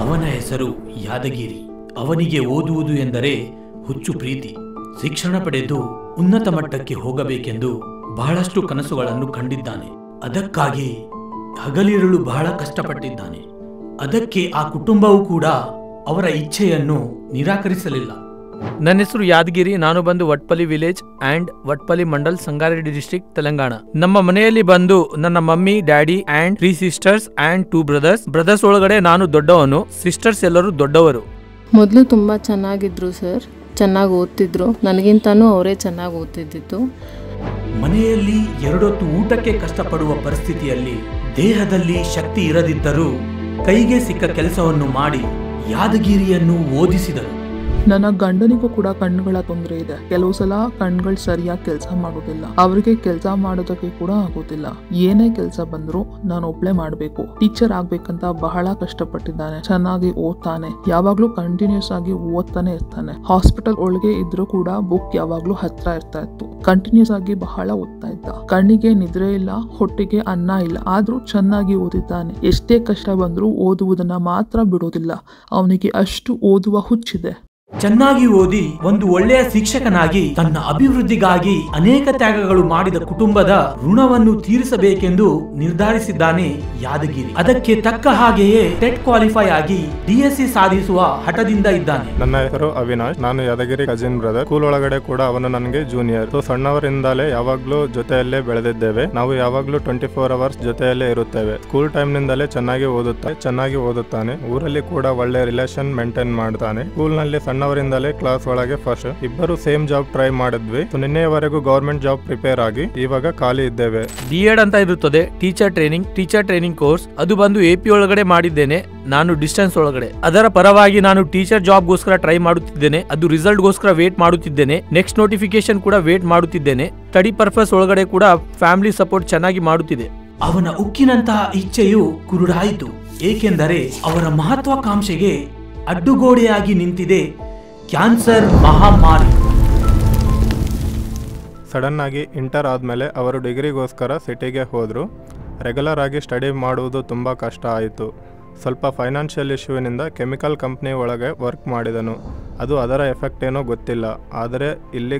ಅವನ ಹೆಸರು ಯಾದಗಿರಿ. ಅವನಿಗೆ ಓದುವುದು ಎಂದರೆ ಹುಚ್ಚು ಪ್ರೀತಿ. ಶಿಕ್ಷಣ ಪಡೆದು ಉನ್ನತ ಮಟ್ಟಕ್ಕೆ ಹೋಗಬೇಕೆಂದು ಬಹಳಷ್ಟು ಕನಸುಗಳನ್ನು ಕಂಡಿದ್ದಾನೆ. ಅದಕ್ಕಾಗಿ ಹಗಲಿರುಳು ಬಹಳ ಕಷ್ಟಪಟ್ಟಿದ್ದಾನೆ. ಅದಕ್ಕೆ ಆ ಕುಟುಂಬವೂ ಕೂಡ ಅವರ ಇಚ್ಛೆಯನ್ನು ನಿರಾಕರಿಸಲಿಲ್ಲ. ನನ್ನ ಹೆಸರು ಯಾದಗಿರಿ. ನಾನು ಬಂದು Watpalli village and Watpalli mandal, Sangareddy district, Telangana. ನಮ್ಮ ಮನೆಯಲ್ಲಿ ಬಂದು ನನ್ನ mummy, daddy and 3 sisters and 2 brothers. Brothers ಒಳಗಡೆ ನಾನು ದೊಡ್ಡವನು, ಸಿಸ್ಟರ್ಸ್ ಎಲ್ಲರೂ ದೊಡ್ಡವರು. ಮೊದಲು ತುಂಬ ಚೆನ್ನಾಗಿದ್ರು ಸರ್, ಚೆನ್ನಾಗಿ ಓದ್ತಿದ್ರು. ನನಗಿಂತನೂ ಅವರೇ ಚೆನ್ನಾಗಿ ಓದ್ತಿದ್ದಿತ್ತು. ಮನೆಯಲ್ಲಿ 2 ಹೊತ್ತು ಊಟಕ್ಕೆ ಕಷ್ಟಪಡುವ ಪರಿಸ್ಥಿತಿಯಲ್ಲಿ ದೇಹದಲ್ಲಿ ಶಕ್ತಿ ಇರದಿದ್ದರೂ ಕೈಗೆ ಸಿಕ್ಕ ಕೆಲಸವನ್ನು ಮಾಡಿ ಯಾದಗಿರಿಯನ್ನು ಓದಿಸಿದರು. ನನ್ನ ಗಂಡನಿಗೂ ಕೂಡ ಕಣ್ಣುಗಳ ತೊಂದರೆ ಇದೆ. ಕೆಲವು ಸಲ ಕಣ್ಗಳು ಸರಿಯಾಗಿ ಕೆಲಸ ಮಾಡೋದಿಲ್ಲ. ಅವರಿಗೆ ಕೆಲಸ ಮಾಡೋದಕ್ಕೆ ಕೂಡ ಆಗೋದಿಲ್ಲ. ಏನೇ ಕೆಲಸ ಬಂದ್ರು ನಾನು ಒಬ್ಳೆ ಮಾಡ್ಬೇಕು. ಟೀಚರ್ ಆಗ್ಬೇಕಂತ ಬಹಳ ಕಷ್ಟಪಟ್ಟಿದ್ದಾನೆ. ಚೆನ್ನಾಗಿ ಓದ್ತಾನೆ, ಯಾವಾಗ್ಲೂ ಕಂಟಿನ್ಯೂಸ್ ಆಗಿ ಓದ್ತಾನೆ ಇರ್ತಾನೆ. ಹಾಸ್ಪಿಟಲ್ ಒಳಗೆ ಇದ್ರೂ ಕೂಡ ಬುಕ್ ಯಾವಾಗ್ಲೂ ಹತ್ರ ಇರ್ತಾ ಇತ್ತು. ಕಂಟಿನ್ಯೂಸ್ ಆಗಿ ಬಹಳ ಓದ್ತಾ ಇದ್ದ. ಕಣ್ಣಿಗೆ ನಿದ್ರೆ ಇಲ್ಲ, ಹೊಟ್ಟೆಗೆ ಅನ್ನ ಇಲ್ಲ, ಆದ್ರೂ ಚೆನ್ನಾಗಿ ಓದಿದ್ದಾನೆ. ಎಷ್ಟೇ ಕಷ್ಟ ಬಂದ್ರೂ ಓದುವುದನ್ನ ಮಾತ್ರ ಬಿಡೋದಿಲ್ಲ. ಅವನಿಗೆ ಅಷ್ಟು ಓದುವ ಹುಚ್ಚಿದೆ. ಚೆನ್ನಾಗಿ ಓದಿ ಒಂದು ಒಳ್ಳೆಯ ಶಿಕ್ಷಕನಾಗಿ ತನ್ನ ಅಭಿವೃದ್ಧಿಗಾಗಿ ಅನೇಕ ತ್ಯಾಗಗಳು ಮಾಡಿದ ಕುಟುಂಬದ ಋಣವನ್ನು ತೀರಿಸಬೇಕೆಂದು ನಿರ್ಧರಿಸಿದ್ದಾನೆ ಯಾದಗಿರಿ. ಅದಕ್ಕೆ ತಕ್ಕ ಹಾಗೆಯೇ ಟೆಟ್ ಕ್ವಾಲಿಫೈ ಆಗಿ DSC ಸಾಧಿಸುವ ಹಠದಿಂದ ಇದ್ದಾನೆ. ನನ್ನ ಹೆಸರು ಅವಿನಾಶ್. ನಾನು ಯಾದಗಿರಿ ಕಜಿನ್ ಬ್ರದರ್. ಸ್ಕೂಲ್ ಒಳಗಡೆ ಕೂಡ ಅವನು ನನಗೆ ಜೂನಿಯರ್. ಸಣ್ಣವರಿಂದಲೇ ಯಾವಾಗ್ಲೂ ಜೊತೆಯಲ್ಲೇ ಬೆಳೆದಿದ್ದೇವೆ. ನಾವು ಯಾವಾಗ್ಲೂ 24 ಅವರ್ಸ್ ಜೊತೆಯಲ್ಲೇ ಇರುತ್ತೇವೆ. ಸ್ಕೂಲ್ ಟೈಮ್ ನಿಂದಲೇ ಚೆನ್ನಾಗಿ ಓದುತ್ತಾನೆ. ಊರಲ್ಲಿ ಕೂಡ ಒಳ್ಳೆ ರಿಲೇಷನ್ ಮೇಂಟೈನ್ ಮಾಡ್ತಾನೆ. ಸ್ಕೂಲ್ ನಲ್ಲಿ ಸಣ್ಣವರಿಂದಲೇ ಕ್ಲಾಸ್ ಒಳಗೆ ಫಸ್ಟ್. ಇಬ್ಬರು ಸೇಮ್ ಜಾಬ್ ಟ್ರೈ ಮಾಡಿದ್ವಿ. ನಿನ್ನೆಯವರೆಗೂ ಗವರ್ಮೆಂಟ್ ಜಾಬ್ ಪ್ರಿಪೇರ್ ಆಗಿ ಇವಾಗ ಖಾಲಿ ಇದ್ದೇವೆ. B.Ed ಅಂತ ಇರುತ್ತದೆ, ಟೀಚರ್ ಟ್ರೈನಿಂಗ್ ಕೋರ್ಸ್. ಅದು ಬಂದು AP ಒಳಗಡೆ ಮಾಡಿದ್ದೇನೆ, ನಾನು ಡಿಸ್ಟೆನ್ಸ್ ಒಳಗಡೆ. ಅದರ ಪರವಾಗಿ ನಾನು ಟೀಚರ್ ಜಾಬ್ ಗೋಸ್ಕರ ಟ್ರೈ ಮಾಡುತ್ತಿದ್ದೇನೆ. ಅದು ರಿಸಲ್ಟ್ ಗೋಸ್ಕರ ವೇಟ್ ಮಾಡುತ್ತಿದ್ದೇನೆ. ನೆಕ್ಸ್ಟ್ ನೋಟಿಫಿಕೇಶನ್ ಕೂಡ ವೇಟ್ ಮಾಡುತ್ತಿದ್ದೇನೆ. ಸ್ಟಡಿ ಪರ್ಪಸ್ ಒಳಗಡೆ ಕೂಡ ಫ್ಯಾಮಿಲಿ ಸಪೋರ್ಟ್ ಚೆನ್ನಾಗಿ ಮಾಡುತ್ತಿದೆ. ಅವನ ಉಕ್ಕಿನಂತಹ ಇಚ್ಛೆಯು ಕುರುಡಾಯಿತು. ಏಕೆಂದರೆ ಅವರ ಮಹತ್ವಾಕಾಂಕ್ಷೆಗೆ ಅಡ್ಡುಗೋಡೆಯಾಗಿ ನಿಂತಿದೆ ಕ್ಯಾನ್ಸರ್ ಮಹಾಮಾರಿ. ಸಡನ್ ಆಗಿ ಇಂಟರ್ ಆದಮೇಲೆ ಅವರು ಡಿಗ್ರಿಗೋಸ್ಕರ ಸಿಟಿಗೆ ಹೋದರು. ರೆಗ್ಯುಲರ್ ಆಗಿ ಸ್ಟಡಿ ಮಾಡುವುದು ತುಂಬ ಕಷ್ಟ ಆಯಿತು. ಸ್ವಲ್ಪ ಫೈನಾನ್ಷಿಯಲ್ ಇಶ್ಯೂವಿನಿಂದ ಕೆಮಿಕಲ್ ಕಂಪ್ನಿ ಒಳಗೆ ವರ್ಕ್ ಮಾಡಿದನು. ಅದು ಅದರ ಎಫೆಕ್ಟ್ ಏನೋ ಗೊತ್ತಿಲ್ಲ, ಆದರೆ ಇಲ್ಲಿ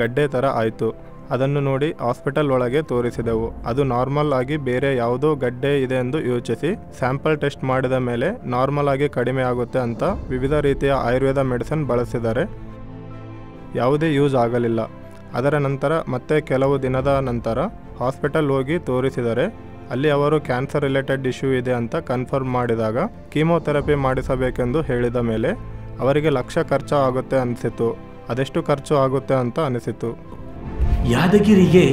ಗಡ್ಡೆ ಥರ ಆಯಿತು. ಅದನ್ನು ನೋಡಿ ಹಾಸ್ಪಿಟಲ್ ಒಳಗೆ ತೋರಿಸಿದೆವು. ಅದು ನಾರ್ಮಲ್ ಆಗಿ ಬೇರೆ ಯಾವುದೋ ಗಡ್ಡೆ ಇದೆ ಎಂದು ಯೋಚಿಸಿ ಸ್ಯಾಂಪಲ್ ಟೆಸ್ಟ್ ಮಾಡಿದ ಮೇಲೆ ನಾರ್ಮಲ್ ಆಗಿ ಕಡಿಮೆ ಆಗುತ್ತೆ ಅಂತ ವಿವಿಧ ರೀತಿಯ ಆಯುರ್ವೇದ ಮೆಡಿಸಿನ್ ಬಳಸಿದರೆ ಯಾವುದೇ ಯೂಸ್ ಆಗಲಿಲ್ಲ. ಅದರ ನಂತರ ಮತ್ತೆ ಕೆಲವು ದಿನದ ನಂತರ ಹಾಸ್ಪಿಟಲ್ ಹೋಗಿ ತೋರಿಸಿದರೆ ಅಲ್ಲಿ ಅವರು ಕ್ಯಾನ್ಸರ್ ರಿಲೇಟೆಡ್ ಇಶ್ಯೂ ಇದೆ ಅಂತ ಕನ್ಫರ್ಮ್ ಮಾಡಿದಾಗ ಕೀಮೋಥೆರಪಿ ಮಾಡಿಸಬೇಕೆಂದು ಹೇಳಿದ ಮೇಲೆ ಅವರಿಗೆ ಲಕ್ಷ ಖರ್ಚು ಆಗುತ್ತೆ ಅನಿಸಿತು. ಅದೆಷ್ಟು ಖರ್ಚು ಆಗುತ್ತೆ ಅಂತ ಅನಿಸಿತು. ಯಾದಗಿರಿಗೆ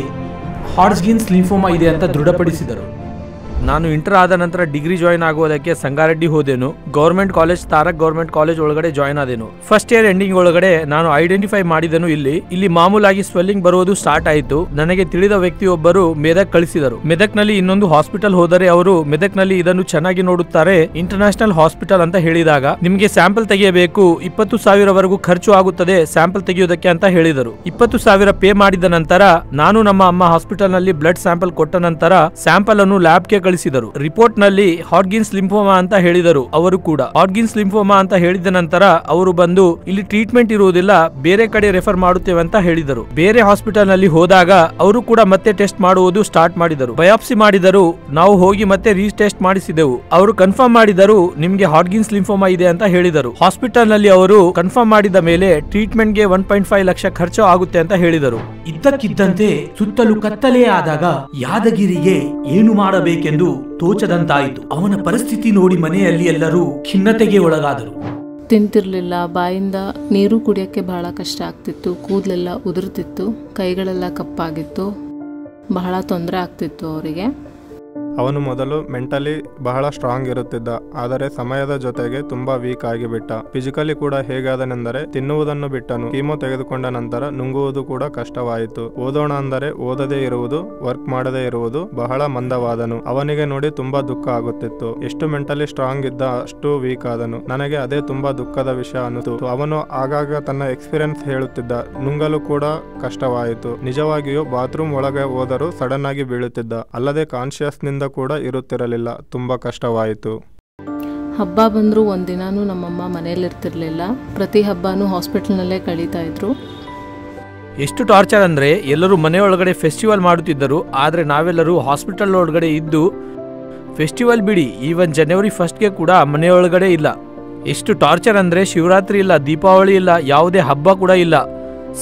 ಹಾಡ್ಜ್ಕಿನ್ಸ್ ಲಿಂಫೋಮಾ ಇದೆ ಅಂತ ದೃಢಪಡಿಸಿದರು. ನಾನು ಇಂಟರ್ ಆದ ನಂತರ ಡಿಗ್ರಿ ಜಾಯಿನ್ ಆಗುವುದಕ್ಕೆ ಸಂಗಾರೆಡ್ಡಿ ಹೋದೆನು. Government college, Tarak government college ಒಳಗಡೆ ಜಾಯಿನ್ ಆದೆನು. ಫಸ್ಟ್ ಇಯರ್ ಎಂಡಿಂಗ್ ಒಳಗಡೆ ನಾನು ಐಡೆಂಟಿಫೈ ಮಾಡಿದನು. ಇಲ್ಲಿ ಮಾಮೂಲಾಗಿ ಸ್ವೆಲ್ಲಿಂಗ್ ಬರುವುದು ಸ್ಟಾರ್ಟ್ ಆಯಿತು. ನನಗೆ ತಿಳಿದ ವ್ಯಕ್ತಿಯೊಬ್ಬರು ಮೆದಕ್ ಕಳಿಸಿದರು. ಮೆದಕ್ ನಲ್ಲಿ ಇನ್ನೊಂದು ಹಾಸ್ಪಿಟಲ್ ಹೋದರೆ ಅವರು ಮೆದಕ್ ನಲ್ಲಿ ಇದನ್ನು ಚೆನ್ನಾಗಿ ನೋಡುತ್ತಾರೆ, ಇಂಟರ್ನ್ಯಾಷನಲ್ ಹಾಸ್ಪಿಟಲ್ ಅಂತ ಹೇಳಿದಾಗ ನಿಮಗೆ ಸ್ಯಾಂಪಲ್ ತೆಗೆಯಬೇಕು, 20,000 ಖರ್ಚು ಆಗುತ್ತದೆ ಸ್ಯಾಂಪಲ್ ತೆಗೆಯುವುದಕ್ಕೆ ಅಂತ ಹೇಳಿದರು. 20,000 ಪೇ ಮಾಡಿದ ನಂತರ ನಾನು ನಮ್ಮ ಅಮ್ಮ ಹಾಸ್ಪಿಟಲ್ ನಲ್ಲಿ ಬ್ಲಡ್ ಸ್ಯಾಂಪಲ್ ಕೊಟ್ಟ ನಂತರ ಸ್ಯಾಂಪಲ್ ಅನ್ನು ಲ್ಯಾಬ್ಗೆ ಕಳಿಸಿದರು. ರಿಪೋರ್ಟ್ ನಲ್ಲಿ ಹಾಡ್ಗಿನ್ಸ್ ಲಿಂಫೋಮಾ ಅಂತ ಹೇಳಿದರು. ಅವರು ಕೂಡ ಹಾಡ್ಗಿನ್ಸ್ ಲಿಂಫೋಮಾ ಅಂತ ಹೇಳಿದ ನಂತರ ಅವರು ಬಂದು ಇಲ್ಲಿ ಟ್ರೀಟ್ಮೆಂಟ್ ಇರುವುದಿಲ್ಲ, ಬೇರೆ ಕಡೆ ರೆಫರ್ ಮಾಡುತ್ತೇವೆ ಅಂತ ಹೇಳಿದರು. ಬೇರೆ ಹಾಸ್ಪಿಟಲ್ ನಲ್ಲಿ ಹೋದಾಗ ಅವರು ಕೂಡ ಮತ್ತೆ ಟೆಸ್ಟ್ ಮಾಡುವುದು ಸ್ಟಾರ್ಟ್ ಮಾಡಿದರು. ಬಯಾಪ್ಸಿ ಮಾಡಿದರು. ನಾವು ಹೋಗಿ ಮತ್ತೆ ರೀಟೆಸ್ಟ್ ಮಾಡಿಸಿದೆವು. ಅವರು ಕನ್ಫರ್ಮ್ ಮಾಡಿದರು ನಿಮ್ಗೆ ಹಾಡ್ಗಿನ್ಸ್ ಲಿಂಫೋಮಾ ಇದೆ ಅಂತ ಹೇಳಿದರು. ಹಾಸ್ಪಿಟಲ್ ನಲ್ಲಿ ಅವರು ಕನ್ಫರ್ಮ್ ಮಾಡಿದ ಮೇಲೆ ಟ್ರೀಟ್ಮೆಂಟ್ ಗೆ 1.5 ಲಕ್ಷ ಖರ್ಚು ಆಗುತ್ತೆ ಅಂತ ಹೇಳಿದರು. ಇದ್ದಕ್ಕಿದ್ದಂತೆ ಸುತ್ತಲೂ ಕತ್ತಲೆ ಆದಾಗ ಯಾದಗಿರಿಗೆ ಏನು ಮಾಡಬೇಕೆಂದು ತೋಚದಂತಾಯಿತು. ಅವನ ಪರಿಸ್ಥಿತಿ ನೋಡಿ ಮನೆಯಲ್ಲಿ ಎಲ್ಲರೂ ಖಿನ್ನತೆಗೆ ಒಳಗಾದರು. ತಿಂತಿರ್ಲಿಲ್ಲ, ಬಾಯಿಂದ ನೀರು ಕುಡಿಯೋಕ್ಕೆ ಬಹಳ ಕಷ್ಟ ಆಗ್ತಿತ್ತು, ಕೂದಲೆಲ್ಲ ಉದುರ್ತಿತ್ತು, ಕೈಗಳೆಲ್ಲ ಕಪ್ಪಾಗಿತ್ತು, ಬಹಳ ತೊಂದರೆ ಆಗ್ತಿತ್ತು ಅವರಿಗೆ. ಅವನು ಮೊದಲು ಮೆಂಟಲಿ ಬಹಳ ಸ್ಟ್ರಾಂಗ್ ಇರುತ್ತಿದ್ದ, ಆದರೆ ಸಮಯದ ಜೊತೆಗೆ ತುಂಬಾ ವೀಕ್ ಆಗಿಬಿಟ್ಟ. ಫಿಸಿಕಲಿ ಕೂಡ ಹೇಗಾದನೆಂದರೆ ತಿನ್ನುವುದನ್ನು ಬಿಟ್ಟನು. ಕೀಮೋ ತೆಗೆದುಕೊಂಡ ನಂತರ ನುಂಗುವುದು ಕೂಡ ಕಷ್ಟವಾಯಿತು. ಓದೋಣ ಅಂದರೆ ಓದದೇ ಇರುವುದು, ವರ್ಕ್ ಮಾಡದೇ ಇರುವುದು, ಬಹಳ ಮಂದವಾದನು. ಅವನಿಗೆ ನೋಡಿ ತುಂಬಾ ದುಃಖ ಆಗುತ್ತಿತ್ತು. ಎಷ್ಟು ಮೆಂಟಲಿ ಸ್ಟ್ರಾಂಗ್ ಇದ್ದ ಅಷ್ಟು ವೀಕ್ ಆದನು. ನನಗೆ ಅದೇ ತುಂಬಾ ದುಃಖದ ವಿಷಯ ಅನಿಸಿತು. ಅವನು ಆಗಾಗ ತನ್ನ ಎಕ್ಸ್ಪೀರಿಯನ್ಸ್ ಹೇಳುತ್ತಿದ್ದ. ನುಂಗಲು ಕೂಡ ಕಷ್ಟವಾಯಿತು. ನಿಜವಾಗಿಯೂ ಬಾತ್ರೂಮ್ ಒಳಗೆ ಹೋದರೂ ಸಡನ್ ಆಗಿ ಬೀಳುತ್ತಿದ್ದ. ಅಲ್ಲದೆ ಕಾನ್ಶಿಯಸ್ ನಿಂದ ಕೂಡ ಇರುತ್ತಿರಲಿಲ್ಲ. ತುಂಬಾ ಕಷ್ಟವಾಯಿತು. ಹಬ್ಬ ಬಂದರೂ ಒಂದಿನಾನೂ ನಮ್ಮಮ್ಮ ಮನೇಲಿರ್ತಿರ್ಲಿಲ್ಲ. ಪ್ರತಿ ಹಬ್ಬನೂ ಹಾಸ್ಪಿಟಲ್ನಲ್ಲೇ ಕಳೀತಾ ಇದ್ರು. ಎಷ್ಟು ಟಾರ್ಚರ್ ಅಂದರೆ ಎಲ್ಲರೂ ಮನೆಯೊಳಗಡೆ ಫೆಸ್ಟಿವಲ್ ಮಾಡುತ್ತಿದ್ದರು, ಆದರೆ ನಾವೆಲ್ಲರೂ ಹಾಸ್ಪಿಟಲ್ ಒಳಗಡೆ ಇದ್ದು ಫೆಸ್ಟಿವಲ್ ಬಿಡಿ ಈವನ್ ಜನವರಿ 1ಗೆ ಕೂಡ ಮನೆಯೊಳಗಡೆ ಇಲ್ಲ. ಎಷ್ಟು ಟಾರ್ಚರ್ ಅಂದರೆ ಶಿವರಾತ್ರಿ ಇಲ್ಲ, ದೀಪಾವಳಿ ಇಲ್ಲ, ಯಾವುದೇ ಹಬ್ಬ ಕೂಡ ಇಲ್ಲ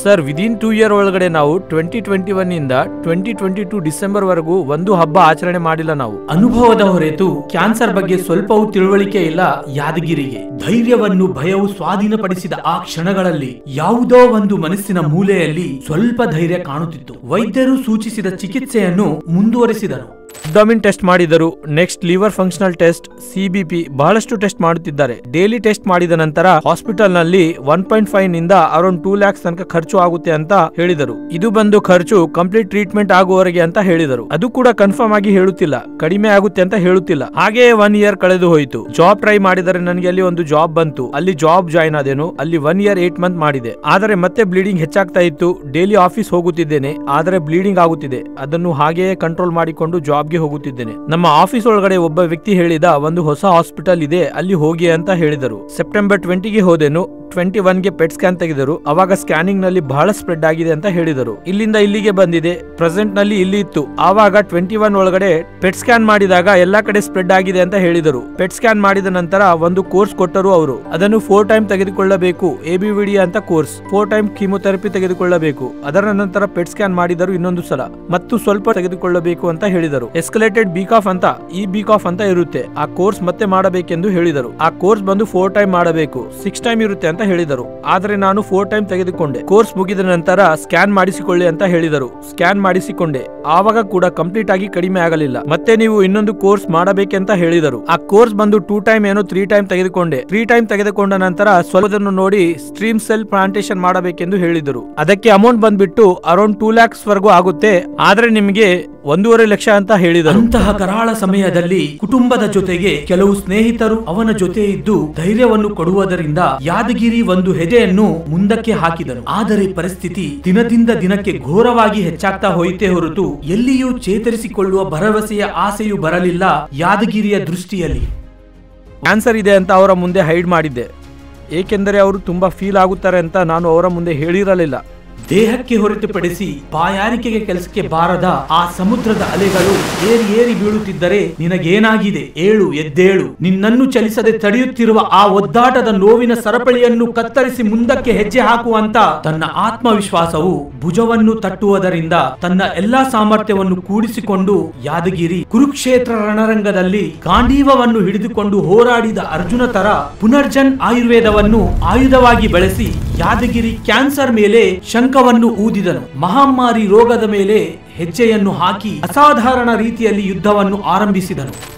ಸರ್. ವಿದಿನ್ 2 ಇಯರ್ ಒಳಗಡೆ ನಾವು 2021 ಇಂದ 2022 ಡಿಸೆಂಬರ್ ವರೆಗೂ ಒಂದು ಹಬ್ಬ ಆಚರಣೆ ಮಾಡಿಲ್ಲ ನಾವು. ಅನುಭವದ ಹೊರತು ಕ್ಯಾನ್ಸರ್ ಬಗ್ಗೆ ಸ್ವಲ್ಪವೂ ತಿಳುವಳಿಕೆ ಇಲ್ಲ ಯಾದಗಿರಿಗೆ. ಧೈರ್ಯವನ್ನು ಭಯವು ಸ್ವಾಧೀನಪಡಿಸಿದ ಆ ಕ್ಷಣಗಳಲ್ಲಿ ಯಾವುದೋ ಒಂದು ಮನಸ್ಸಿನ ಮೂಲೆಯಲ್ಲಿ ಸ್ವಲ್ಪ ಧೈರ್ಯ ಕಾಣುತ್ತಿತ್ತು. ವೈದ್ಯರು ಸೂಚಿಸಿದ ಚಿಕಿತ್ಸೆಯನ್ನು ಮುಂದುವರೆಸಿದರು. ಅಬ್ಡಾಮಿನ್ ಟೆಸ್ಟ್ ಮಾಡಿದರು, next liver functional test, CBP ಬಹಳಷ್ಟು ಟೆಸ್ಟ್ ಮಾಡುತ್ತಿದ್ದಾರೆ. ಡೈಲಿ ಟೆಸ್ಟ್ ಮಾಡಿದ ನಂತರ ಹಾಸ್ಪಿಟಲ್ ನಲ್ಲಿ 1.5 ನಿಂದ ಅರೌಂಡ್ 2 lakhs ತನಕ ಖರ್ಚು ಆಗುತ್ತೆ ಅಂತ ಹೇಳಿದರು. ಇದು ಬಂದು ಖರ್ಚು ಕಂಪ್ಲೀಟ್ ಟ್ರೀಟ್ಮೆಂಟ್ ಆಗುವವರೆಗೆ ಅಂತ ಹೇಳಿದರು. ಅದು ಕೂಡ ಕನ್ಫರ್ಮ್ ಆಗಿ ಹೇಳುತ್ತಿಲ್ಲ, ಕಡಿಮೆ ಆಗುತ್ತೆ ಅಂತ ಹೇಳುತ್ತಿಲ್ಲ. ಹಾಗೆ 1 ಇಯರ್ ಕಳೆದು ಹೋಯಿತು. ಜಾಬ್ ಟ್ರೈ ಮಾಡಿದರೆ ನನಗೆ ಅಲ್ಲಿ ಒಂದು ಜಾಬ್ ಬಂತು, ಅಲ್ಲಿ ಜಾಬ್ ಜಾಯ್ನ್ ಆದೇನು. ಅಲ್ಲಿ 1 year 8 months ಮಾಡಿದೆ, ಆದರೆ ಮತ್ತೆ ಬ್ಲೀಡಿಂಗ್ ಹೆಚ್ಚಾಗ್ತಾ ಇತ್ತು. ಡೈಲಿ ಆಫೀಸ್ ಹೋಗುತ್ತಿದ್ದೇನೆ, ಆದರೆ ಬ್ಲೀಡಿಂಗ್ ಆಗುತ್ತಿದೆ. ಅದನ್ನು ಹಾಗೆಯೇ ಕಂಟ್ರೋಲ್ ಮಾಡಿಕೊಂಡು ಜಾಬ್ಗೆ ಹೋಗುತ್ತಿದ್ದೇನೆ. ನಮ್ಮ ಆಫೀಸ್ ಒಳಗಡೆ ಒಬ್ಬ ವ್ಯಕ್ತಿ ಹೇಳಿದ ಒಂದು ಹೊಸ ಹಾಸ್ಪಿಟಲ್ ಇದೆ, ಅಲ್ಲಿ ಹೋಗಿ ಅಂತ ಹೇಳಿದರು. ಸೆಪ್ಟೆಂಬರ್ 20ಗೆ ಹೋದೆನು. 21ಗೆ ಪೆಟ್ ಸ್ಕ್ಯಾನ್ ತೆಗೆದರು. ಅವಾಗ ಸ್ಕ್ಯಾನಿಂಗ್ ನಲ್ಲಿ ಬಹಳ ಸ್ಪ್ರೆಡ್ ಆಗಿದೆ ಅಂತ ಹೇಳಿದರು. ಇಲ್ಲಿಂದ ಇಲ್ಲಿಗೆ ಬಂದಿದೆ, ಪ್ರೆಸೆಂಟ್ ನಲ್ಲಿ ಇಲ್ಲಿ ಇತ್ತು. ಆವಾಗ 21 ಒಳಗಡೆ ಪೆಟ್ ಸ್ಕ್ಯಾನ್ ಮಾಡಿದಾಗ ಎಲ್ಲಾ ಕಡೆ ಸ್ಪ್ರೆಡ್ ಆಗಿದೆ ಅಂತ ಹೇಳಿದರು. ಪೆಟ್ ಸ್ಕ್ಯಾನ್ ಮಾಡಿದ ನಂತರ ಒಂದು ಕೋರ್ಸ್ ಕೊಟ್ಟರು ಅವರು. ಅದನ್ನು 4 ಟೈಮ್ ತೆಗೆದುಕೊಳ್ಳಬೇಕು, ABVD ಅಂತ ಕೋರ್ಸ್. 4 ಟೈಮ್ ಕೀಮೋಥೆರಪಿ ತೆಗೆದುಕೊಳ್ಳಬೇಕು. ಅದರ ನಂತರ ಪೆಟ್ ಸ್ಕ್ಯಾನ್ ಮಾಡಿದರು ಇನ್ನೊಂದು ಸಲ, ಮತ್ತು ಸ್ವಲ್ಪ ತೆಗೆದುಕೊಳ್ಳಬೇಕು ಅಂತ ಹೇಳಿದರು. ಎಸ್ಕಲೇಟೆಡ್ BCoff ಅಂತ, ಈ BCoff ಅಂತ ಇರುತ್ತೆ. ಆ ಕೋರ್ಸ್ ಮತ್ತೆ ಮಾಡಬೇಕೆಂದು ಹೇಳಿದರು. ಆ ಕೋರ್ಸ್ ಬಂದು 4 ಟೈಮ್ ಮಾಡಬೇಕು, 6 ಟೈಮ್ ಇರುತ್ತೆ ಅಂತ ಹೇಳಿದರು. ಆದ್ರೆ ನಾನು 4 ಟೈಮ್ ತೆಗೆದುಕೊಂಡೆ. ಕೋರ್ಸ್ ಮುಗಿದ ನಂತರ ಸ್ಕ್ಯಾನ್ ಮಾಡಿಸಿಕೊಳ್ಳಿ ಅಂತ ಹೇಳಿದರು. ಸ್ಕ್ಯಾನ್ ಮಾಡಿಸಿಕೊಂಡೆ. ಆವಾಗ ಕೂಡ ಕಂಪ್ಲೀಟ್ ಆಗಿ ಕಡಿಮೆ ಆಗಲಿಲ್ಲ. ಮತ್ತೆ ನೀವು ಇನ್ನೊಂದು ಕೋರ್ಸ್ ಮಾಡಬೇಕೆಂತ ಹೇಳಿದರು. ಆ ಕೋರ್ಸ್ ಬಂದು 2 ಟೈಮ್ ಏನೋ 3 ಟೈಮ್ ತೆಗೆದುಕೊಂಡೆ. 3 ಟೈಮ್ ತೆಗೆದುಕೊಂಡ ನಂತರ ಸ್ವಲ್ಪದನ್ನು ನೋಡಿ ಸ್ಟ್ರೀಮ್ ಸೆಲ್ ಪ್ಲಾಂಟೇಶನ್ ಮಾಡಬೇಕೆಂದು ಹೇಳಿದರು. ಅದಕ್ಕೆ ಅಮೌಂಟ್ ಬಂದ್ಬಿಟ್ಟು ಅರೌಂಡ್ 2 lakhs ವರೆಗೂ ಆಗುತ್ತೆ, ಆದ್ರೆ ನಿಮಗೆ 1.5 ಲಕ್ಷ ಅಂತ ಹೇಳಿದರು. ಅಂತಹ ಕರಾಳ ಸಮಯದಲ್ಲಿ ಕುಟುಂಬದ ಜೊತೆಗೆ ಕೆಲವು ಸ್ನೇಹಿತರು ಅವನ ಜೊತೆ ಇದ್ದು ಧೈರ್ಯವನ್ನು ಕೊಡುವುದರಿಂದ ಯಾದಗಿರಿ ಒಂದು ಹೆಜ್ಜೆಯನ್ನು ಮುಂದಕ್ಕೆ ಹಾಕಿದನು. ಆದರೆ ಪರಿಸ್ಥಿತಿ ದಿನದಿಂದ ದಿನಕ್ಕೆ ಘೋರವಾಗಿ ಹೆಚ್ಚಾಗ್ತಾ ಹೋಯಿತೇ ಹೊರತು ಎಲ್ಲಿಯೂ ಚೇತರಿಸಿಕೊಳ್ಳುವ ಭರವಸೆಯ ಆಸೆಯೂ ಬರಲಿಲ್ಲ ಯಾದಗಿರಿಯ ದೃಷ್ಟಿಯಲ್ಲಿ. ಕ್ಯಾನ್ಸರ್ ಇದೆ ಅಂತ ಅವರ ಮುಂದೆ ಹೈಡ್ ಮಾಡಿದ್ದೆ, ಏಕೆಂದರೆ ಅವರು ತುಂಬಾ ಫೀಲ್ ಆಗುತ್ತಾರೆ ಅಂತ ನಾನು ಅವರ ಮುಂದೆ ಹೇಳಿರಲಿಲ್ಲ. ದೇಹಕ್ಕೆ ಹೊರತುಪಡಿಸಿ ಬಾಯಾರಿಕೆಗೆ ಕೆಲಸಕ್ಕೆ ಬಾರದ ಆ ಸಮುದ್ರದ ಅಲೆಗಳು ಏರಿ ಏರಿ ಬೀಳುತ್ತಿದ್ದರೆ ನಿನಗೇನಾಗಿದೆ, ಏಳು ಎದ್ದೇಳು, ನಿನ್ನನ್ನು ಚಲಿಸದೆ ತಡೆಯುತ್ತಿರುವ ಆ ಒದ್ದಾಟದ ನೋವಿನ ಸರಪಳಿಯನ್ನು ಕತ್ತರಿಸಿ ಮುಂದಕ್ಕೆ ಹೆಜ್ಜೆ ಹಾಕುವಂತ ತನ್ನ ಆತ್ಮವಿಶ್ವಾಸವು ಭುಜವನ್ನು ತಟ್ಟುವುದರಿಂದ ತನ್ನ ಎಲ್ಲಾ ಸಾಮರ್ಥ್ಯವನ್ನು ಕೂಡಿಸಿಕೊಂಡು ಯಾದಗಿರಿ ಕುರುಕ್ಷೇತ್ರ ರಣರಂಗದಲ್ಲಿ ಗಾಂಡೀವವನ್ನು ಹಿಡಿದುಕೊಂಡು ಹೋರಾಡಿದ ಅರ್ಜುನ ತರ ಪುನರ್ಜನ್ ಆಯುರ್ವೇದವನ್ನು ಆಯುಧವಾಗಿ ಬಳಸಿ ಯಾದಗಿರಿ ಕ್ಯಾನ್ಸರ್ ಮೇಲೆ ಶಂಕವನ್ನು ಊದಿದನು. ಮಹಾಮಾರಿ ರೋಗದ ಮೇಲೆ ಹೆಜ್ಜೆಯನ್ನು ಹಾಕಿ ಅಸಾಧಾರಣ ರೀತಿಯಲ್ಲಿ ಯುದ್ಧವನ್ನು ಆರಂಭಿಸಿದನು.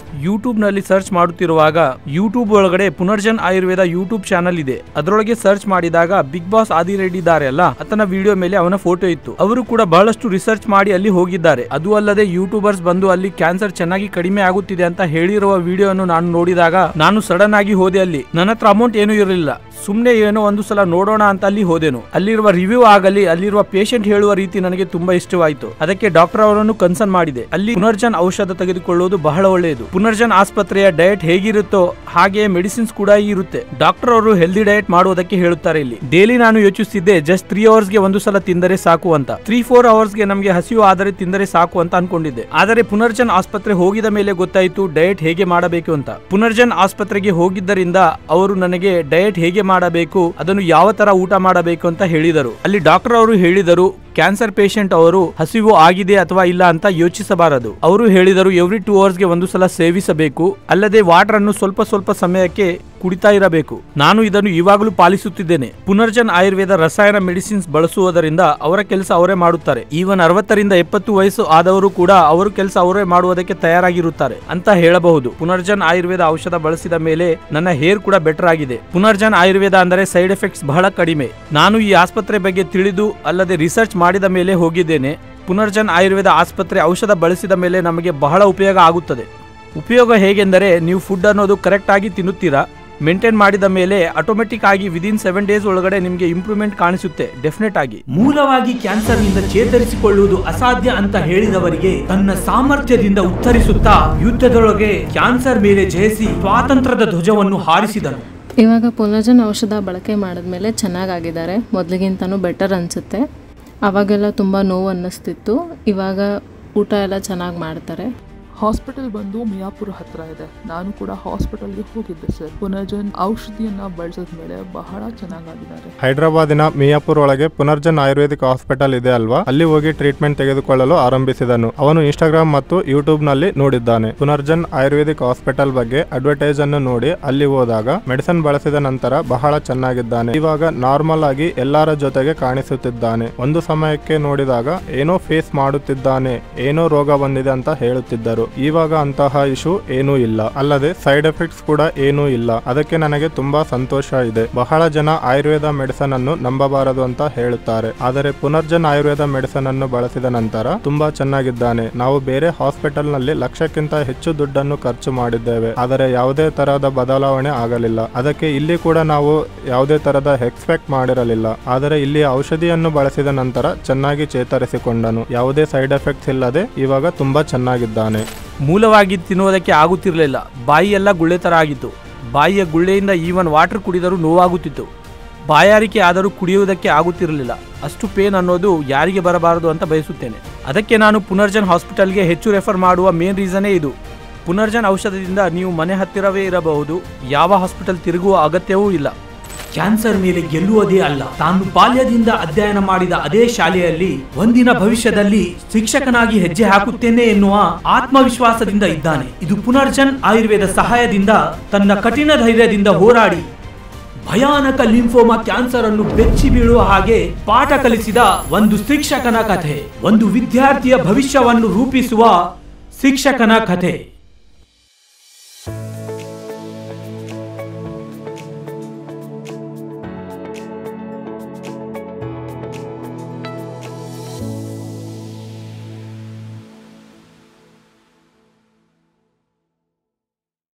ಯೂಟ್ಯೂಬ್ ನಲ್ಲಿ ಸರ್ಚ್ ಮಾಡುತ್ತಿರುವಾಗ ಯೂಟ್ಯೂಬ್ ಒಳಗಡೆ ಪುನರ್ಜನ್ ಆಯುರ್ವೇದ ಯೂಟ್ಯೂಬ್ ಚಾನಲ್ ಇದೆ. ಅದರೊಳಗೆ ಸರ್ಚ್ ಮಾಡಿದಾಗ ಬಿಗ್ ಬಾಸ್ ಆದಿರೆಡ್ಡಿ ಇದ್ದಾರೆ ಅಲ್ಲ, ಆತನ ವಿಡಿಯೋ ಮೇಲೆ ಅವನ ಫೋಟೋ ಇತ್ತು. ಅವರು ಕೂಡ ಬಹಳಷ್ಟು ರಿಸರ್ಚ್ ಮಾಡಿ ಅಲ್ಲಿ ಹೋಗಿದ್ದಾರೆ. ಅದು ಅಲ್ಲದೆ ಯೂಟ್ಯೂಬರ್ಸ್ ಬಂದು ಅಲ್ಲಿ ಕ್ಯಾನ್ಸರ್ ಚೆನ್ನಾಗಿ ಕಡಿಮೆ ಆಗುತ್ತಿದೆ ಅಂತ ಹೇಳಿರುವ ವಿಡಿಯೋವನ್ನು ನಾನು ನೋಡಿದಾಗ ನಾನು ಸಡನ್ ಆಗಿ ಹೋದೆ. ಅಲ್ಲಿ ನನ್ನ ಹತ್ರ ಅಮೌಂಟ್ ಏನೂ ಇರಲಿಲ್ಲ, ಸುಮ್ನೆ ಏನೋ ಒಂದು ಸಲ ನೋಡೋಣ ಅಂತ ಅಲ್ಲಿ ಹೋದೆನು. ಅಲ್ಲಿರುವ ರಿವ್ಯೂ ಆಗಲಿ, ಅಲ್ಲಿರುವ ಪೇಷಂಟ್ ಹೇಳುವ ರೀತಿ ನನಗೆ ತುಂಬಾ ಇಷ್ಟವಾಯಿತು. ಅದಕ್ಕೆ ಡಾಕ್ಟರ್ ಅವರನ್ನು ಕನ್ಸರ್ನ್ ಮಾಡಿದೆ. ಅಲ್ಲಿ ಪುನರ್ಜನ್ ಔಷಧ ತೆಗೆದುಕೊಳ್ಳುವುದು ಬಹಳ ಒಳ್ಳೆಯದು. ಪುನರ್ಜನ್ ಆಸ್ಪತ್ರೆಯ ಡಯಟ್ ಹೇಗಿರುತ್ತೋ ಹಾಗೆ ಮೆಡಿಸಿನ್ಸ್ ಕೂಡ ಇರುತ್ತೆ. ಡಾಕ್ಟರ್ ಅವರು ಹೆಲ್ದಿ ಡಯಟ್ ಮಾಡುವುದಕ್ಕೆ ಹೇಳುತ್ತಾರೆ. ಇಲ್ಲಿ ಡೈಲಿ ನಾನು ಯೋಚಿಸುತ್ತಿದ್ದೆ ಜಸ್ಟ್ 3 hours ಗೆ ಒಂದು ಸಲ ತಿಂದರೆ ಸಾಕು ಅಂತ. 3-4 hours ಗೆ ನಮಗೆ ಹಸಿವು ಆದರೆ ತಿಂದರೆ ಸಾಕು ಅಂತ ಅನ್ಕೊಂಡಿದ್ದೆ. ಆದರೆ ಪುನರ್ಜನ್ ಆಸ್ಪತ್ರೆ ಹೋಗಿದ ಮೇಲೆ ಗೊತ್ತಾಯಿತು ಡಯಟ್ ಹೇಗೆ ಮಾಡಬೇಕು ಅಂತ. ಪುನರ್ಜನ್ ಆಸ್ಪತ್ರೆಗೆ ಹೋಗಿದ್ದರಿಂದ ಅವರು ನನಗೆ ಡಯಟ್ ಹೇಗೆ ಮಾಡಬೇಕು, ಅದನ್ನು ಯಾವ ತರ ಊಟ ಮಾಡಬೇಕು ಅಂತ ಹೇಳಿದರು. ಅಲ್ಲಿ ಡಾಕ್ಟರ್ ಅವರು ಹೇಳಿದರು ಕ್ಯಾನ್ಸರ್ ಪೇಷಂಟ್ ಅವರು ಹಸಿವು ಆಗಿದೆ ಅಥವಾ ಇಲ್ಲ ಅಂತ ಯೋಚಿಸಬಾರದು. ಅವರು ಹೇಳಿದರು ಎವ್ರಿ 2 hours ಗೆ ಒಂದು ಸಲ ಸೇವಿಸಬೇಕು, ಅಲ್ಲದೆ ವಾಟರ್ ಅನ್ನು ಸ್ವಲ್ಪ ಸ್ವಲ್ಪ ಸಮಯಕ್ಕೆ ಕುಡಿತಾ ಇರಬೇಕು. ನಾನು ಇದನ್ನು ಇವಾಗಲೂ ಪಾಲಿಸುತ್ತಿದ್ದೇನೆ. ಪುನರ್ಜನ್ ಆಯುರ್ವೇದ ರಸಾಯನ ಮೆಡಿಸಿನ್ಸ್ ಬಳಸುವುದರಿಂದ ಅವರ ಕೆಲಸ ಅವರೇ ಮಾಡುತ್ತಾರೆ. ಈವನ್ 60ರಿಂದ 70 ವಯಸ್ಸು ಆದವರು ಕೂಡ ಅವರು ಕೆಲಸ ಅವರೇ ಮಾಡುವುದಕ್ಕೆ ತಯಾರಾಗಿರುತ್ತಾರೆ ಅಂತ ಹೇಳಬಹುದು. ಪುನರ್ಜನ್ ಆಯುರ್ವೇದ ಔಷಧ ಬಳಸಿದ ಮೇಲೆ ನನ್ನ ಹೇರ್ ಕೂಡ ಬೆಟರ್ ಆಗಿದೆ. ಪುನರ್ಜನ್ ಆಯುರ್ವೇದ ಅಂದರೆ ಸೈಡ್ ಎಫೆಕ್ಟ್ಸ್ ಬಹಳ ಕಡಿಮೆ. ನಾನು ಈ ಆಸ್ಪತ್ರೆ ಬಗ್ಗೆ ತಿಳಿದು ಅಲ್ಲದೆ ರಿಸರ್ಚ್ ಮಾಡಿದ ಮೇಲೆ ಹೋಗಿದ್ದೇನೆ. ಪುನರ್ಜನ್ ಆಯುರ್ವೇದ ಆಸ್ಪತ್ರೆ ಔಷಧ ಬಳಸಿದ ಮೇಲೆ ನಮಗೆ ಬಹಳ ಉಪಯೋಗ ಆಗುತ್ತದೆ. ಉಪಯೋಗ ಹೇಗೆಂದರೆ ನೀವು ಫುಡ್ ಅನ್ನೋದು ಕರೆಕ್ಟ್ ಆಗಿ ತಿನ್ನುತ್ತೀರಾ, ಮೇಂಟೈನ್ ಮಾಡಿದ ಮೇಲೆ ಆಟೋಮೆಟಿಕ್ ಆಗಿ ವಿದಿನ್ 7 ಡೇಸ್ ಒಳಗಡೆ ನಿಮಗೆ ಇಂಪ್ರೂವ್ಮೆಂಟ್ ಕಾಣಿಸುತ್ತೆ ಡೆಫಿನೆಟ್ ಆಗಿ. ಮೂಲವಾಗಿ ಕ್ಯಾನ್ಸರ್ ನಿಂದ ಚೇತರಿಸಿಕೊಳ್ಳುವುದು ಅಸಾಧ್ಯ ಅಂತ ಹೇಳಿದವರಿಗೆ ತನ್ನ ಸಾಮರ್ಥ್ಯದಿಂದ ಉತ್ತರಿಸುತ್ತಾ ಯುದ್ಧದೊಳಗೆ ಕ್ಯಾನ್ಸರ್ ಮೇಲೆ ಜಯಿಸಿ ಸ್ವಾತಂತ್ರ್ಯದ ಧ್ವಜವನ್ನು ಹಾರಿಸಿದನು. ಇವಾಗ ಪುನರ್ಜನ್ ಔಷಧ ಬಳಕೆ ಮಾಡಿದ್ಮೇಲೆ ಚೆನ್ನಾಗಿದ್ದಾರೆ, ಮೊದಲಿಗಿಂತನೂ ಬೆಟರ್ ಅನಿಸುತ್ತೆ. ಅವಾಗೆಲ್ಲ ತುಂಬ ನೋವು ಅನ್ನಿಸ್ತಿತ್ತು, ಇವಾಗ ಊಟ ಎಲ್ಲ ಚೆನ್ನಾಗಿ ಮಾಡ್ತಾರೆ. ಹಾಸ್ಪಿಟಲ್ ಬಂದು ಮಿಯಾಪುರ ಹತ್ರ ಇದೆ. ನಾನು ಕೂಡ ಹಾಸ್ಪಿಟಲ್ಗೆ ಹೋಗಿದ್ದೆ ಸರ್. ಪುನರ್ಜನ್ ಔಷಧಿಯನ್ನ ಬಳಸಿದ ಮೇಲೆ ಬಹಳ ಚೆನ್ನಾಗಿದ್ದಾರೆ. ಹೈದರಾಬಾದಿನ ಮಿಯಾಪುರ್ ಒಳಗೆ ಪುನರ್ಜನ್ ಆಯುರ್ವೇದಿಕ್ ಹಾಸ್ಪಿಟಲ್ ಇದೆ ಅಲ್ವಾ, ಅಲ್ಲಿ ಹೋಗಿ ಟ್ರೀಟ್ಮೆಂಟ್ ತೆಗೆದುಕೊಳ್ಳಲು ಆರಂಭಿಸಿದನು. ಅವನು ಇನ್ಸ್ಟಾಗ್ರಾಮ್ ಮತ್ತು ಯೂಟ್ಯೂಬ್ ನಲ್ಲಿ ನೋಡಿದ್ದಾನೆ. ಪುನರ್ಜನ್ ಆಯುರ್ವೇದಿಕ್ ಹಾಸ್ಪಿಟಲ್ ಬಗ್ಗೆ ಅಡ್ವರ್ಟೈಸ್ ಅನ್ನು ನೋಡಿ ಅಲ್ಲಿ ಹೋದಾಗ ಮೆಡಿಸಿನ್ ಬಳಸಿದ ನಂತರ ಬಹಳ ಚೆನ್ನಾಗಿದ್ದಾನೆ. ಇವಾಗ ನಾರ್ಮಲ್ ಆಗಿ ಎಲ್ಲರ ಜೊತೆಗೆ ಕಾಣಿಸುತ್ತಿದ್ದಾನೆ. ಒಂದು ಸಮಯಕ್ಕೆ ನೋಡಿದಾಗ ಏನೋ ಫೇಸ್ ಮಾಡುತ್ತಿದ್ದಾನೆ, ಏನೋ ರೋಗ ಬಂದಿದೆ ಅಂತ ಹೇಳುತ್ತಿದ್ದರು. ಇವಾಗ ಅಂತಹ ಇಶ್ಯೂ ಏನೂ ಇಲ್ಲ, ಅಲ್ಲದೆ ಸೈಡ್ ಎಫೆಕ್ಟ್ಸ್ ಕೂಡ ಏನೂ ಇಲ್ಲ. ಅದಕ್ಕೆ ನನಗೆ ತುಂಬಾ ಸಂತೋಷ ಇದೆ. ಬಹಳ ಜನ ಆಯುರ್ವೇದ ಮೆಡಿಸನ್ ಅನ್ನು ನಂಬಬಾರದು ಅಂತ ಹೇಳುತ್ತಾರೆ, ಆದರೆ ಪುನರ್ಜನ್ ಆಯುರ್ವೇದ ಮೆಡಿಸನ್ ಅನ್ನು ಬಳಸಿದ ನಂತರ ತುಂಬಾ ಚೆನ್ನಾಗಿದ್ದಾನೆ. ನಾವು ಬೇರೆ ಹಾಸ್ಪಿಟಲ್ ನಲ್ಲಿ ಲಕ್ಷಕ್ಕಿಂತ ಹೆಚ್ಚು ದುಡ್ಡನ್ನು ಖರ್ಚು ಮಾಡಿದ್ದೇವೆ, ಆದರೆ ಯಾವುದೇ ತರಹದ ಬದಲಾವಣೆ ಆಗಲಿಲ್ಲ. ಅದಕ್ಕೆ ಇಲ್ಲಿ ಕೂಡ ನಾವು ಯಾವುದೇ ತರಹದ ಎಕ್ಸ್ಪೆಕ್ಟ್ ಮಾಡಿರಲಿಲ್ಲ, ಆದರೆ ಇಲ್ಲಿ ಔಷಧಿಯನ್ನು ಬಳಸಿದ ನಂತರ ಚೆನ್ನಾಗಿ ಚೇತರಿಸಿಕೊಂಡನು. ಯಾವುದೇ ಸೈಡ್ ಎಫೆಕ್ಟ್ಸ್ ಇಲ್ಲದೆ ಇವಾಗ ತುಂಬಾ ಚೆನ್ನಾಗಿದ್ದಾನೆ. ಮೂಲವಾಗಿ ತಿನ್ನುವುದಕ್ಕೆ ಆಗುತ್ತಿರಲಿಲ್ಲ, ಬಾಯಿ ಎಲ್ಲ ಗುಳ್ಳೆ ತರ ಆಗಿತ್ತು. ಬಾಯಿಯ ಗುಳ್ಳೆಯಿಂದ ಈವನ್ ವಾಟರ್ ಕುಡಿದರೂ ನೋವಾಗುತ್ತಿತ್ತು. ಬಾಯಾರಿಕೆ ಆದರೂ ಕುಡಿಯುವುದಕ್ಕೆ ಆಗುತ್ತಿರಲಿಲ್ಲ. ಅಷ್ಟು ಪೇನ್ ಅನ್ನೋದು ಯಾರಿಗೆ ಬರಬಾರದು ಅಂತ ಬಯಸುತ್ತೇನೆ. ಅದಕ್ಕೆ ನಾನು ಪುನರ್ಜನ್ ಹಾಸ್ಪಿಟಲ್ಗೆ ಹೆಚ್ಚು ರೆಫರ್ ಮಾಡುವ ಮೇನ್ ರೀಸನ್ನೇ ಇದು. ಪುನರ್ಜನ್ ಔಷಧದಿಂದ ನೀವು ಮನೆ ಹತ್ತಿರವೇ ಇರಬಹುದು, ಯಾವ ಹಾಸ್ಪಿಟಲ್ ತಿರುಗುವ ಅಗತ್ಯವೂ ಇಲ್ಲ. ಕ್ಯಾನ್ಸರ್ ಮೇಲೆ ಗೆಲ್ಲುವುದೇ ಅಲ್ಲ, ತಾನು ಬಾಲ್ಯದಿಂದ ಅಧ್ಯಯನ ಮಾಡಿದ ಅದೇ ಶಾಲೆಯಲ್ಲಿ ಒಂದಿನ ಭವಿಷ್ಯದಲ್ಲಿ ಶಿಕ್ಷಕನಾಗಿ ಹೆಜ್ಜೆ ಹಾಕುತ್ತೇನೆ ಎನ್ನುವ ಆತ್ಮವಿಶ್ವಾಸದಿಂದ ಇದ್ದಾನೆ. ಇದು ಪುನರ್ಜನ್ ಆಯುರ್ವೇದ ಸಹಾಯದಿಂದ ತನ್ನ ಕಠಿಣ ಧೈರ್ಯದಿಂದ ಹೋರಾಡಿ ಭಯಾನಕ ಲಿಂಫೋಮಾ ಕ್ಯಾನ್ಸರ್ ಅನ್ನು ಬೆಚ್ಚಿ ಬೀಳುವ ಹಾಗೆ ಪಾಠ ಕಲಿಸಿದ ಒಂದು ಶಿಕ್ಷಕನ ಕಥೆ, ಒಂದು ವಿದ್ಯಾರ್ಥಿಯ ಭವಿಷ್ಯವನ್ನು ರೂಪಿಸುವ ಶಿಕ್ಷಕನ ಕಥೆ.